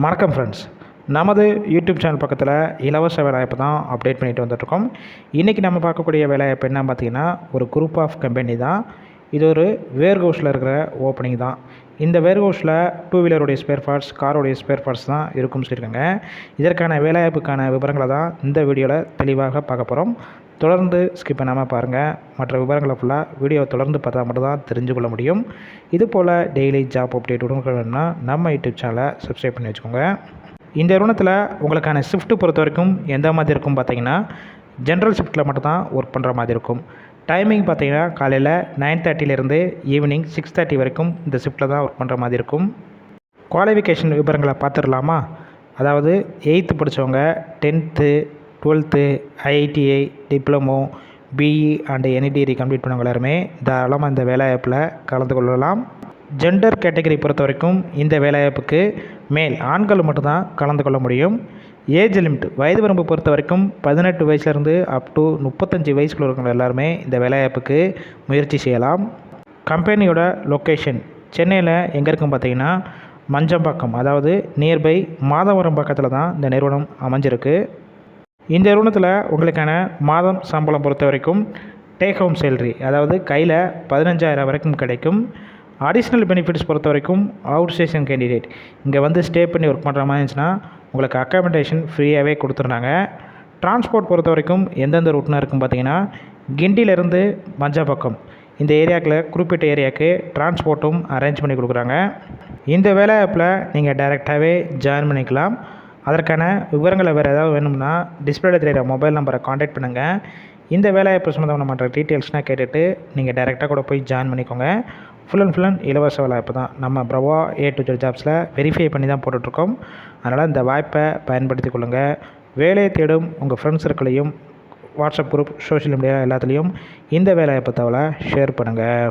வணக்கம் ஃப்ரெண்ட்ஸ், நமது YouTube channel பக்கத்தில் இலவச வேலைவாய்ப்பு தான் அப்டேட் பண்ணிட்டு வந்துட்டுருக்கோம். இன்றைக்கி நம்ம பார்க்கக்கூடிய வேலைவாய்ப்பு என்ன பார்த்திங்கன்னா, ஒரு குரூப் ஆஃப் கம்பெனி தான். இது ஒரு வேர்ஹவுஸில் இருக்கிற ஓப்பனிங் தான். இந்த வேர்ஹவுஸில் டூ வீலருடைய ஸ்பேர் பார்ட்ஸ், காரோடைய ஸ்பேர் பார்ட்ஸ் தான் இருக்கும்னு சொல்லியிருக்காங்க. இதற்கான வேலைவாய்ப்புக்கான விவரங்களை தான் இந்த வீடியோவில் தெளிவாக பார்க்க போகிறோம். தொடர்ந்து ஸ்கிப் பண்ணாமல் பாருங்கள். மற்ற விவரங்களை ஃபுல்லாக வீடியோவை தொடர்ந்து பார்த்தா மட்டும் தான் தெரிஞ்சு கொள்ள முடியும். இதுபோல் டெய்லி ஜாப் அப்டேட் உடனுக்குடனா நம்ம யூடியூப் சேனலை சப்ஸ்கிரைப் பண்ணி வச்சுக்கோங்க. இந்த நிறுவனத்தில் உங்களுக்கான ஷிஃப்ட்டு பொறுத்த வரைக்கும் எந்த மாதிரி இருக்கும் பார்த்தீங்கன்னா, ஜென்ரல் ஷிஃப்ட்டில் மட்டும் தான் ஒர்க் பண்ணுற மாதிரி இருக்கும். டைமிங் பார்த்தீங்கன்னா காலையில் 9:30 ஈவினிங் 6:30 வரைக்கும் இந்த ஷிஃப்ட்டில் தான் ஒர்க் பண்ணுற மாதிரி இருக்கும். குவாலிஃபிகேஷன் விவரங்களை பார்த்துடலாமா? அதாவது 8th படித்தவங்க, 10th, 12th, IITI, diploma, BE and any degree complete பண்ணவங்க எல்லாருமே தாராளமாக இந்த வேலைவாய்ப்பில் கலந்து கொள்ளலாம். ஜெண்டர் கேட்டகரி பொறுத்த வரைக்கும் இந்த வேலைவாய்ப்புக்கு மேல் ஆண்கள் மட்டும்தான் கலந்து கொள்ள முடியும். ஏஜ் லிமிட் வயது வரம்பு பொறுத்த வரைக்கும் 18 வயசுலேருந்து அப் டு 35 வயசுக்குள்ள இருக்கிறவங்க எல்லாருமே இந்த வேலைவாய்ப்புக்கு முயற்சி செய்யலாம். கம்பெனியோட லொக்கேஷன் சென்னையில் எங்கே இருக்கும் பார்த்தீங்கன்னா, மஞ்சம்பாக்கம், அதாவது நியர்பை மாதவரம் பக்கத்தில் தான் இந்த நிறுவனம் அமைஞ்சிருக்கு. இந்த நிறுவனத்தில் உங்களுக்கான மாதம் சம்பளம் பொறுத்த வரைக்கும் டேக் ஹோம் சேலரி, அதாவது கையில் 15,000 வரைக்கும் கிடைக்கும். அடிஷ்னல் பெனிஃபிட்ஸ் பொறுத்த வரைக்கும் அவுட் ஸ்டேஷன் கேண்டிடேட் இங்கே வந்து ஸ்டே பண்ணி ஒர்க் பண்ணுற மாதிரி இருந்துச்சுன்னா உங்களுக்கு அக்காமடேஷன் ஃப்ரீயாகவே கொடுத்துட்றாங்க. டிரான்ஸ்போர்ட் பொறுத்த வரைக்கும் எந்தெந்த ரூட்னா இருக்கும் பார்த்தீங்கன்னா, கிண்டியிலேருந்து மஞ்சப்பக்கம் இந்த ஏரியாவுக்குள்ள குறிப்பிட்ட ஏரியாவுக்கு டிரான்ஸ்போர்ட்டும் அரேஞ்ச் பண்ணி கொடுக்குறாங்க. இந்த வேலைவாய்ப்பில் நீங்கள் டைரெக்டாகவே ஜாயின் பண்ணிக்கலாம். அதற்கான விவரங்களை வேறு ஏதாவது வேணும்னா டிஸ்பிளேல தெரிகிற மொபைல் நம்பரை காண்டாக்ட் பண்ணுங்கள். இந்த வேலைவாய்ப்பு சம்மந்தமான மற்ற டீட்டெயில்ஸ்னால் கேட்டுட்டு நீங்கள் டைரெக்டாக கூட போய் ஜாயின் பண்ணிக்கோங்க. ஃபுல் அண்ட் இலவச வேலைவாய்ப்பு தான். நம்ம பிரபா A to Z ஜாப்ஸில் வெரிஃபை பண்ணி தான் போட்டுட்ருக்கோம். அதனால் இந்த வாய்ப்பை பயன்படுத்தி கொள்ளுங்கள். வேலையை தேடும் உங்கள் ஃப்ரெண்ட்ஸ் சர்க்கிளையும், வாட்ஸ்அப் குரூப், சோஷியல் மீடியா எல்லாத்துலேயும் இந்த வேலைவாய்ப்பு தகவலை ஷேர் பண்ணுங்கள்.